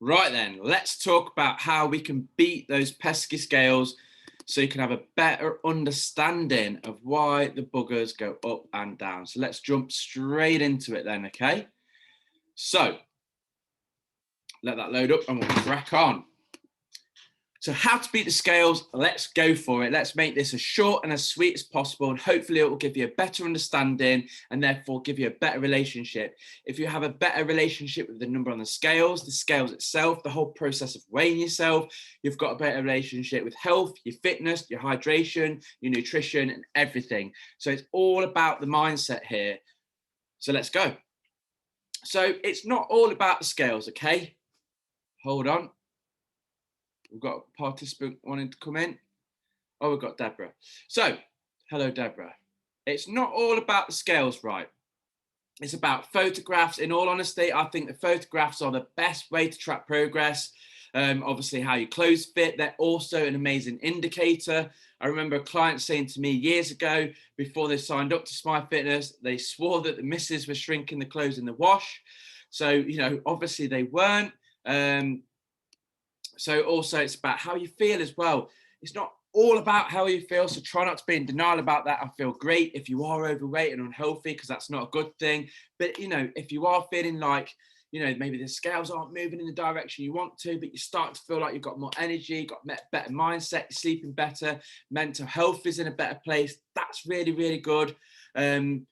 Right then, let's talk about how we can beat those pesky scales so you can have a better understanding of why the buggers go up and down. So let's jump straight into it then, okay? So let that load up and we'll crack on. So how to beat the scales, let's go for it. Let's make this as short and as sweet as possible, and hopefully it will give you a better understanding and therefore give you a better relationship. If you have a better relationship with the number on the scales itself, the whole process of weighing yourself, you've got a better relationship with health, your fitness, your hydration, your nutrition, and everything. So it's all about the mindset here. So let's go. So it's not all about the scales, okay? Hold on. We've got a participant wanting to come in. Oh, we've got Deborah. So, hello, Deborah. It's not all about the scales, right? It's about photographs. In all honesty, I think the photographs are the best way to track progress. Obviously, how your clothes fit. They're also an amazing indicator. I remember a client saying to me years ago, before they signed up to Smile Fitness, they swore that the missus were shrinking the clothes in the wash. So, obviously they weren't. So also it's about how you feel as well. It's not all about how you feel, so try not to be in denial about that. I feel great if you are overweight and unhealthy, because that's not a good thing. But if you are feeling like maybe the scales aren't moving in the direction you want to, but you start to feel like you've got more energy, got better mindset, you're sleeping better, mental health is in a better place, that's really, really good. The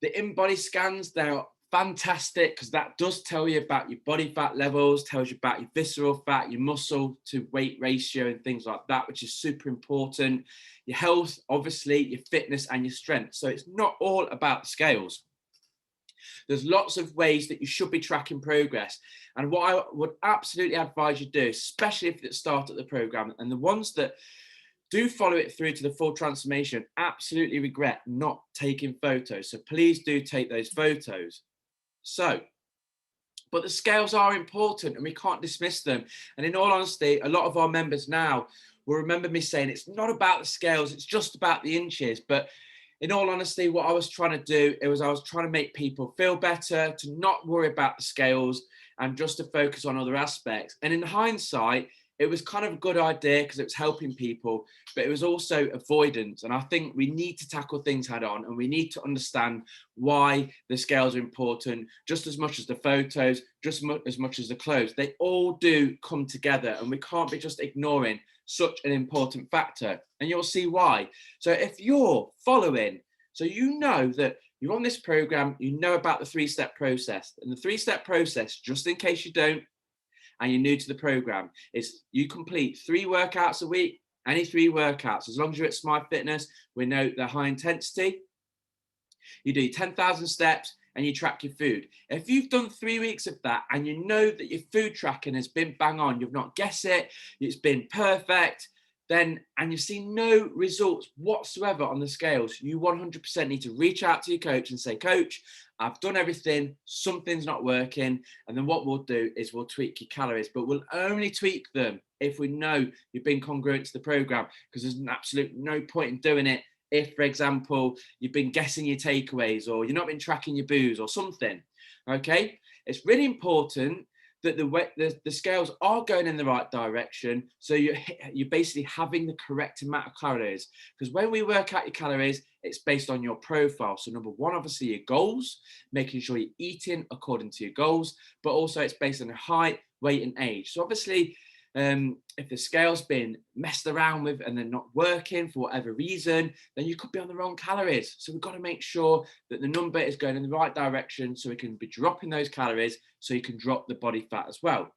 in-body scans, they're fantastic because that does tell you about your body fat levels, tells you about your visceral fat, your muscle to weight ratio and things like that, which is super important. Your health, obviously, your fitness and your strength. So it's not all about the scales. There's lots of ways that you should be tracking progress. And what I would absolutely advise you do, especially if it's start at the program, and the ones that do follow it through to the full transformation, absolutely regret not taking photos. So please do take those photos. But the scales are important and we can't dismiss them. And in all honesty, a lot of our members now will remember me saying it's not about the scales, it's just about the inches. But in all honesty, what I was trying to do, I was trying to make people feel better, to not worry about the scales and just to focus on other aspects. And in hindsight, it was kind of a good idea because it was helping people, but it was also avoidance. And I think we need to tackle things head on, and we need to understand why the scales are important, just as much as the photos, just as much as the clothes. They all do come together, and we can't be just ignoring such an important factor. And you'll see why. So if you're following, so you know that you're on this program, you know about the 3-step process. And the 3-step process, just in case you don't, and you're new to the program, is you complete 3 workouts a week, any 3 workouts. As long as you're at Smile Fitness, we know they're high intensity. You do 10,000 steps and you track your food. If you've done 3 weeks of that and you know that your food tracking has been bang on, you've not guessed it, it's been perfect, then, and you've seen no results whatsoever on the scales, you 100% need to reach out to your coach and say, Coach, I've done everything, something's not working. And then what we'll do is we'll tweak your calories, but we'll only tweak them if we know you've been congruent to the program, because there's absolute no point in doing it if, for example, you've been guessing your takeaways or you've not been tracking your booze or something. Okay, it's really important that the scales are going in the right direction, so you're basically having the correct amount of calories. Because when we work out your calories, it's based on your profile. So number one, obviously your goals, making sure you're eating according to your goals, but also it's based on your height, weight, and age. So obviously, if the scale's been messed around with and they're not working for whatever reason, then you could be on the wrong calories. So we've got to make sure that the number is going in the right direction so we can be dropping those calories so you can drop the body fat as well.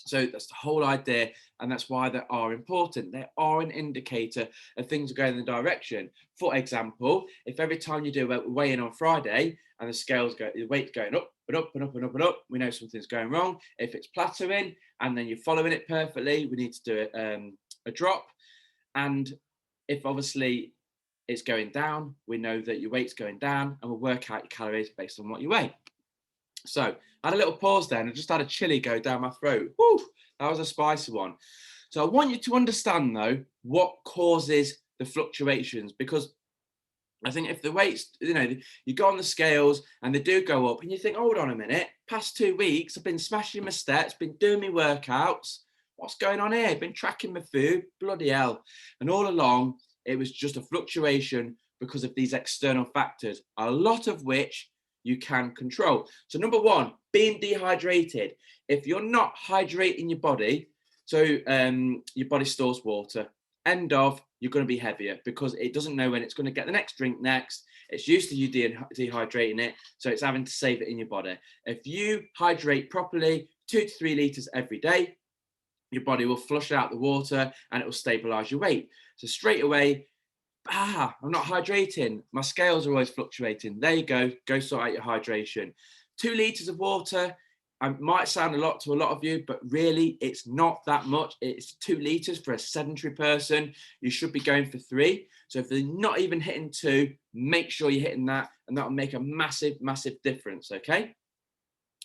So that's the whole idea, and that's why they are important. They are an indicator of things are going in the direction. For example, if every time you do a weigh-in on Friday and the weight's going up and up and up and up and up, we know something's going wrong. If it's plateauing and then you're following it perfectly, we need to do a drop. And if obviously it's going down, we know that your weight's going down, and we'll work out your calories based on what you weigh. So I had a little pause there and I just had a chili go down my throat. Woo, that was a spicy one. So I want you to understand though what causes the fluctuations, because I think if the weights, you go on the scales and they do go up and you think, hold on a minute, past 2 weeks, I've been smashing my steps, been doing my workouts. What's going on here? Been tracking my food, bloody hell. And all along, it was just a fluctuation because of these external factors, a lot of which you can control. So number one, being dehydrated. If you're not hydrating your body, so your body stores water, end of, you're going to be heavier because it doesn't know when it's going to get the next drink next. It's used to you dehydrating it, so it's having to save it in your body. If you hydrate properly, 2 to 3 liters every day, your body will flush out the water and it will stabilize your weight. So straight away, I'm not hydrating. My scales are always fluctuating. There you go sort out your hydration. 2 liters of water. Might sound a lot to a lot of you, but really it's not that much. It's 2 liters for a sedentary person. You should be going for 3. So if they're not even hitting 2, make sure you're hitting that, and that'll make a massive, massive difference. Okay.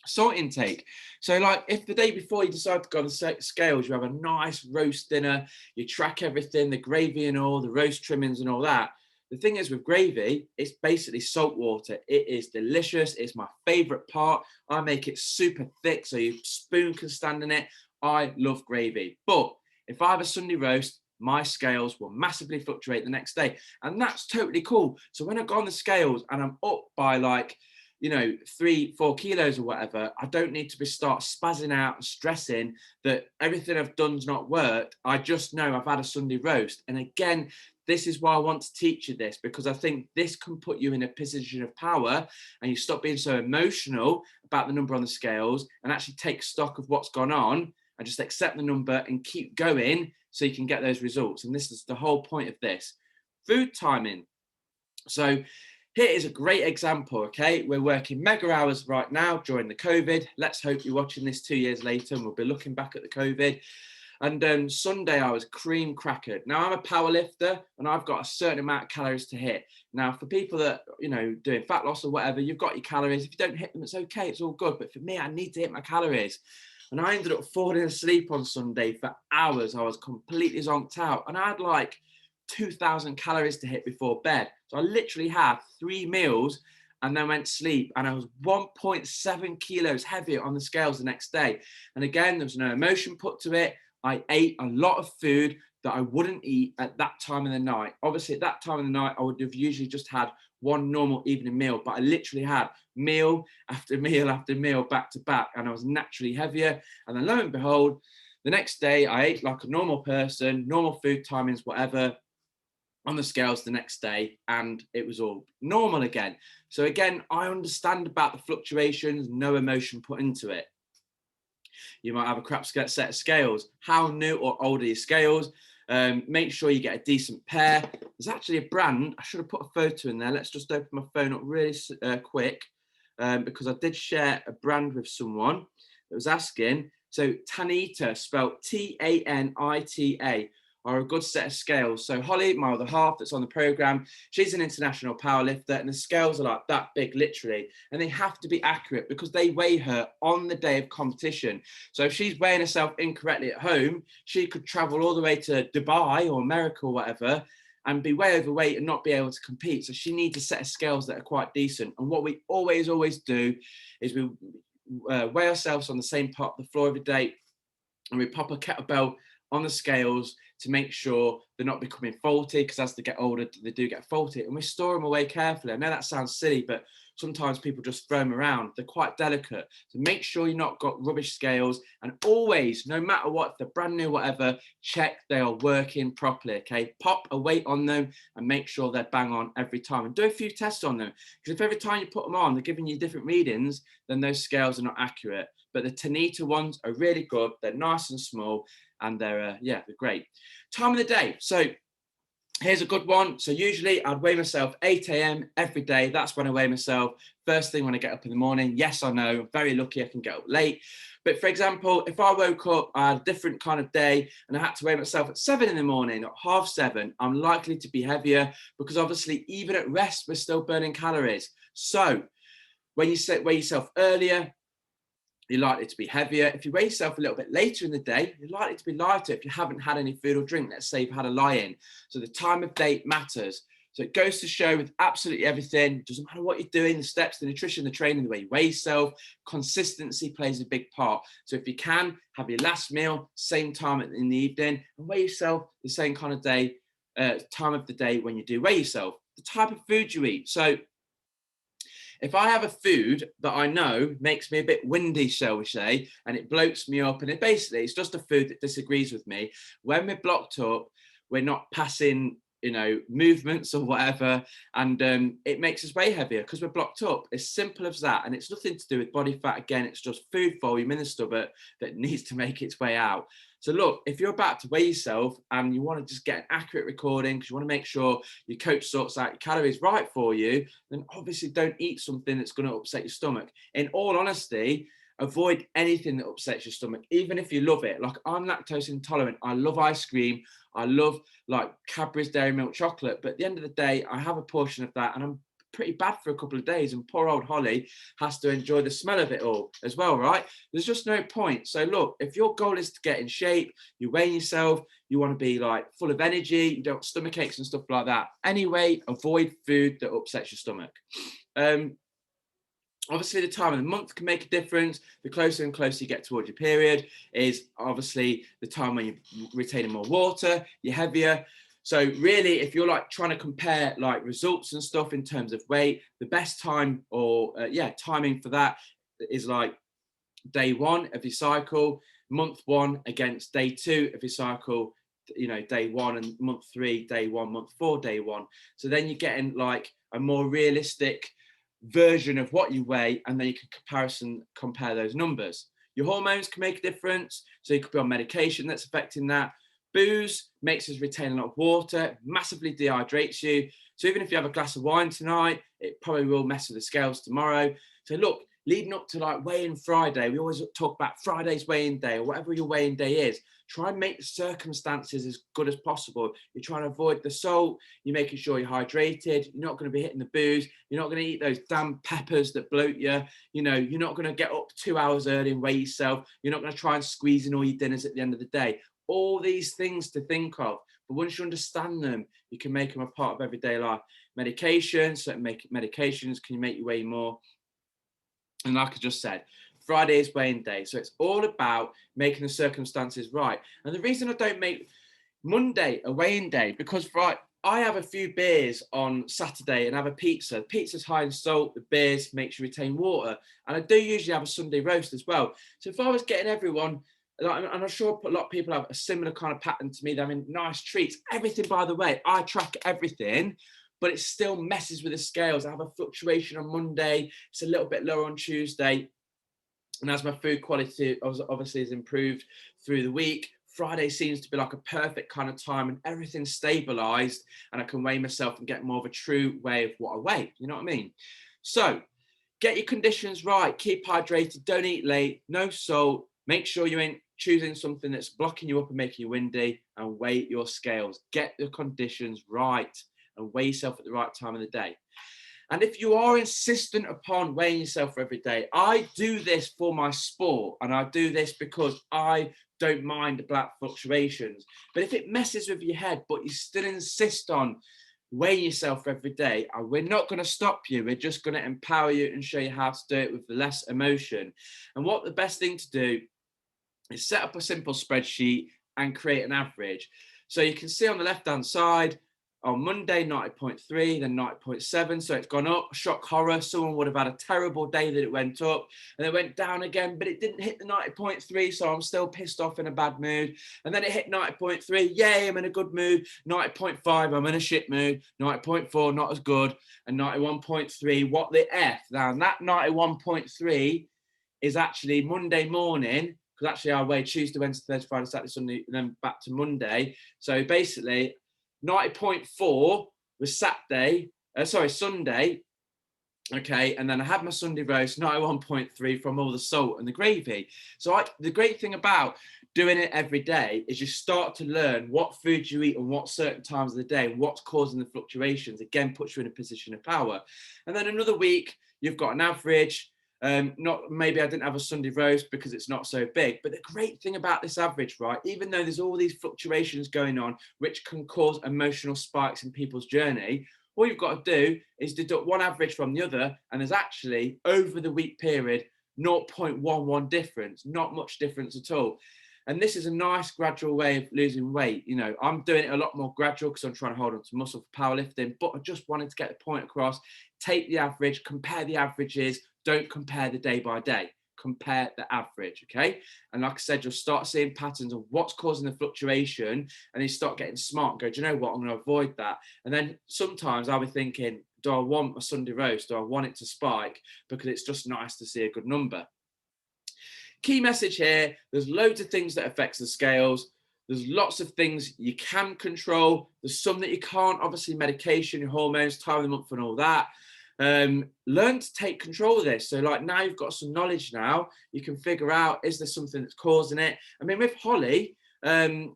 Salt intake. So like if the day before you decide to go on the scales, you have a nice roast dinner, you track everything, the gravy and all, the roast trimmings and all that. The thing is with gravy, it's basically salt water. It is delicious. It's my favorite part. I make it super thick so your spoon can stand in it. I love gravy. But if I have a Sunday roast, my scales will massively fluctuate the next day. And that's totally cool. So when I go on the scales and I'm up by like, 3-4 kilos or whatever, I don't need to start spazzing out and stressing that everything I've done's not worked. I just know I've had a Sunday roast. And again, this is why I want to teach you this, because I think this can put you in a position of power and you stop being so emotional about the number on the scales and actually take stock of what's gone on and just accept the number and keep going so you can get those results. And this is the whole point of this. Food timing. So here is a great example, okay? We're working mega hours right now during the COVID. Let's hope you're watching this 2 years later and we'll be looking back at the COVID. And Sunday I was cream crackered. Now I'm a power lifter and I've got a certain amount of calories to hit. Now for people that, doing fat loss or whatever, you've got your calories. If you don't hit them, it's okay, it's all good. But for me, I need to hit my calories. And I ended up falling asleep on Sunday for hours. I was completely zonked out. And I had like 2,000 calories to hit before bed. So I literally had 3 meals and then went to sleep. And I was 1.7 kilos heavier on the scales the next day. And again, there was no emotion put to it. I ate a lot of food that I wouldn't eat at that time of the night. Obviously, at that time of the night, I would have usually just had one normal evening meal, but I literally had meal after meal after meal back to back, and I was naturally heavier. And then lo and behold, the next day I ate like a normal person, normal food timings, whatever, on the scales the next day, and it was all normal again. So again, I understand about the fluctuations, no emotion put into it. You might have a crap set of scales. How new or old are your scales? Make sure you get a decent pair. There's actually a brand, I should have put a photo in there. Let's just open my phone up really quick because I did share a brand with someone that was asking. So Tanita, spelled Tanita, are a good set of scales. So Holly, my other half that's on the program, she's an international powerlifter, and the scales are like that big, literally, and they have to be accurate because they weigh her on the day of competition. So if she's weighing herself incorrectly at home, she could travel all the way to Dubai or America or whatever and be way overweight and not be able to compete. So she needs a set of scales that are quite decent. And what we always do is we weigh ourselves on the same part of the floor every day, and we pop a kettlebell on the scales to make sure they're not becoming faulty, because as they get older, they do get faulty, and we store them away carefully. I know that sounds silly, but sometimes people just throw them around. They're quite delicate. So make sure you've not got rubbish scales, and always, no matter what, if they're brand new, whatever, check they are working properly, okay? Pop a weight on them and make sure they're bang on every time, and do a few tests on them, because if every time you put them on, they're giving you different readings, then those scales are not accurate. But the Tanita ones are really good. They're nice and small, and they're great. Time of the day. So here's a good one. So usually I'd weigh myself 8 a.m. every day. That's when I weigh myself. First thing when I get up in the morning. Yes, I know, I'm very lucky I can get up late. But for example, if I woke up, I had a different kind of day and I had to weigh myself at 7 in the morning or 7:30, I'm likely to be heavier, because obviously even at rest, we're still burning calories. So when you weigh yourself earlier, you're likely to be heavier. If you weigh yourself a little bit later in the day, you're likely to be lighter if you haven't had any food or drink. Let's say you've had a lie-in. So the time of day matters. So it goes to show with absolutely everything, doesn't matter what you're doing, the steps, the nutrition, the training, the way you weigh yourself, consistency plays a big part. So if you can, have your last meal, same time in the evening, and weigh yourself the same kind of day, time of the day when you do weigh yourself. The type of food you eat. So if I have a food that I know makes me a bit windy, shall we say, and it bloats me up, and it's just a food that disagrees with me, when we're blocked up, we're not passing, movements or whatever, and it makes us way heavier because we're blocked up. As simple as that, and it's nothing to do with body fat. Again, it's just food volume in the stomach that needs to make its way out. So look, if you're about to weigh yourself and you want to just get an accurate recording because you want to make sure your coach sorts out your calories right for you, then obviously don't eat something that's going to upset your stomach. In all honesty, avoid anything that upsets your stomach, even if you love it. Like, I'm lactose intolerant. I love ice cream. I love like Cadbury's Dairy Milk chocolate. But at the end of the day, I have a portion of that and I'm pretty bad for a couple of days, and poor old Holly has to enjoy the smell of it all as well, right? There's just no point. So look, if your goal is to get in shape, you weigh yourself, you want to be like full of energy, you don't want stomach aches and stuff like that. Anyway, avoid food that upsets your stomach. Obviously, the time of the month can make a difference. The closer and closer you get towards your period is obviously the time when you're retaining more water, you're heavier. So really, if you're like trying to compare like results and stuff in terms of weight, the best time or timing for that is like day 1 of your cycle, month 1 against day 2 of your cycle, day 1, and month 3, day 1, month 4, day 1. So then you're getting like a more realistic version of what you weigh, and then you can compare those numbers. Your hormones can make a difference. So you could be on medication that's affecting that. Booze makes us retain a lot of water, massively dehydrates you. So even if you have a glass of wine tonight, it probably will mess with the scales tomorrow. So look, leading up to like weigh-in Friday, we always talk about Friday's weigh-in day or whatever your weigh-in day is. Try and make the circumstances as good as possible. You're trying to avoid the salt. You're making sure you're hydrated. You're not going to be hitting the booze. You're not going to eat those damn peppers that bloat you. You're not going to get up 2 hours early and weigh yourself. You're not going to try and squeeze in all your dinners at the end of the day. All these things to think of. But once you understand them, you can make them a part of everyday life. Medications, medications can make you weigh more. And like I just said, Friday is weighing day. So it's all about making the circumstances right. And the reason I don't make Monday a weighing day, because I have a few beers on Saturday and have a pizza. The pizza's high in salt, the beers makes you retain water. And I do usually have a Sunday roast as well. So if I was getting everyone, and I'm sure a lot of people have a similar kind of pattern to me, they're having nice treats. Everything, by the way, I track everything, but it still messes with the scales. I have a fluctuation on Monday. It's a little bit lower on Tuesday. And as my food quality obviously is improved through the week, Friday seems to be like a perfect kind of time and everything's stabilized and I can weigh myself and get more of a true way of what I weigh. You know what I mean? So get your conditions right. Keep hydrated. Don't eat late. No salt. Make sure you ain't choosing something that's blocking you up and making you windy, and weigh your scales. Get the conditions right and weigh yourself at the right time of the day. And if you are insistent upon weighing yourself every day, I do this for my sport, and I do this because I don't mind the black fluctuations. But if it messes with your head, but you still insist on weighing yourself every day, we're not going to stop you. We're just going to empower you and show you how to do it with less emotion. And what the best thing to do is set up a simple spreadsheet and create an average. So you can see on the left-hand side, on Monday, 90.3, then 90.7. So it's gone up. Shock horror. Someone would have had a terrible day that it went up and it went down again, but it didn't hit the 90.3. So I'm still pissed off in a bad mood. And then it hit 90.3. Yay, I'm in a good mood. 90.5, I'm in a shit mood. 90.4, not as good. And 91.3, what the F? Now that 91.3 is actually Monday morning, because actually I weighed Tuesday, Wednesday, Thursday, Friday, Saturday, Sunday, and then back to Monday. So basically 90.4 was Sunday. Okay, and then I had my Sunday roast, 91.3 from all the salt and the gravy. So the great thing about doing it every day is you start to learn what food you eat and what certain times of the day, what's causing the fluctuations. Again, puts you in a position of power. And then another week, you've got an average. Maybe I didn't have a Sunday roast because it's not so big, but the great thing about this average, right, even though there's all these fluctuations going on which can cause emotional spikes in people's journey, All you've got to do is deduct one average from the other, and there's actually, over the week period, 0.11 difference, not much difference at all. And this is a nice gradual way of losing weight. You know, I'm doing it a lot more gradual because I'm trying to hold on to muscle for powerlifting, but I just wanted to get the point across. Take the average, compare the averages, don't compare the day by day. Compare the average, okay? And like I said, you'll start seeing patterns of what's causing the fluctuation, and you start getting smart and go, do you know what, I'm going to avoid that. And then sometimes I'll be thinking, do I want a Sunday roast? Do I want it to spike? Because it's just nice to see a good number. Key message here, there's loads of things that affects the scales. There's lots of things you can control. There's some that you can't, obviously medication, your hormones, time them up and all that. Learn to take control of this. So like now you've got some knowledge now, you can figure out, is there something that's causing it? I mean, with Holly,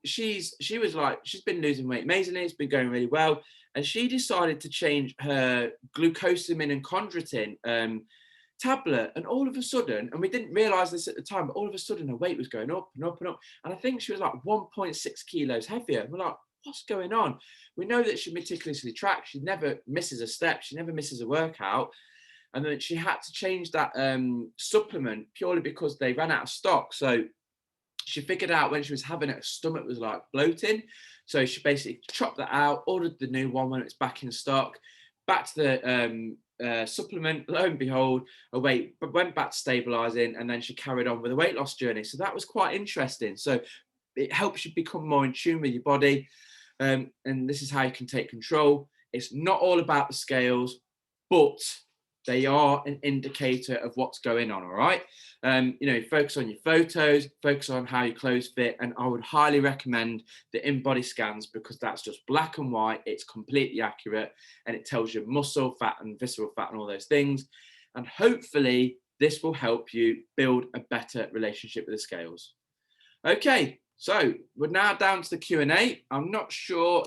she's been losing weight amazingly, it's been going really well. And she decided to change her glucosamine and chondroitin tablet, and all of a sudden, and we didn't realize this at the time, but all of a sudden her weight was going up and up and up. And I think she was like 1.6 kilos heavier. And we're like, what's going on? We know that she meticulously tracks. She never misses a step. She never misses a workout. And then she had to change that supplement purely because they ran out of stock. So she figured out when she was having it, her stomach was like bloating. So she basically chopped that out, ordered the new one when it's back in stock, back to the supplement. Lo and behold, her weight went back to stabilizing, and then she carried on with a weight loss journey. So that was quite interesting. So it helps you become more in tune with your body. And this is how you can take control. It's not all about the scales, but they are an indicator of what's going on, all right? You know, focus on your photos, focus on how your clothes fit, and I would highly recommend the in-body scans because that's just black and white, it's completely accurate, and it tells you muscle, fat, and visceral fat, and all those things. And hopefully this will help you build a better relationship with the scales. Okay, so we're now down to the Q&A. I'm not sure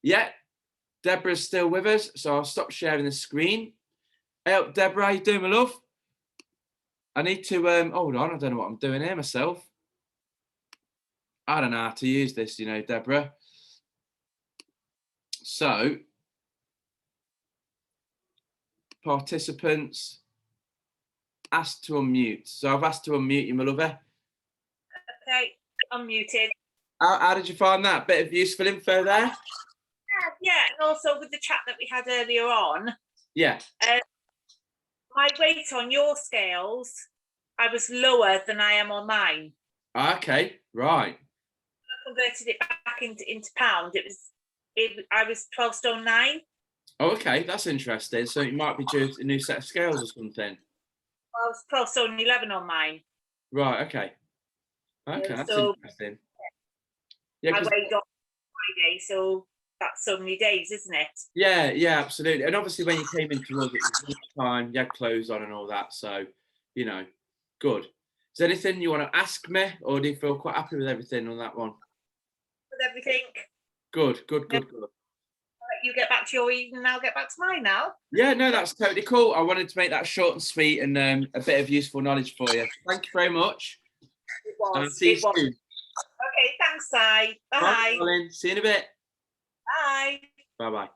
yet. Deborah's still with us, so I'll stop sharing the screen. Hey up, Deborah, how you doing, my love? I need to, hold on, I don't know what I'm doing here myself. I don't know how to use this, you know, Deborah. So, participants, asked to unmute. So I've asked to unmute you, my lover. Okay, unmuted. How did you find that? Bit of useful info there? Yeah, and also with the chat that we had earlier on. Yeah. My weight on your scales, I was lower than I am on mine. Okay, right. I converted it back into pound. I was 12 stone 9. Oh, okay, that's interesting. So it might be due to a new set of scales or something. I was 12 stone 11 on mine. Right, okay. Okay, that's so interesting. Yeah, I weighed on Friday, so that's so many days, isn't it? Yeah, yeah, absolutely. And obviously when you came into us, it was time, you had clothes on and all that. So, you know, good. Is there anything you want to ask me, or do you feel quite happy with everything on that one? With everything. Good. I'll let you get back to your evening and I'll get back to mine now. Yeah, no, that's totally cool. I wanted to make that short and sweet and a bit of useful knowledge for you. Thank you very much. It was. And I'll see you soon. Okay, thanks, Si. Bye. Bye, darling. See you in a bit. Bye. Bye-bye.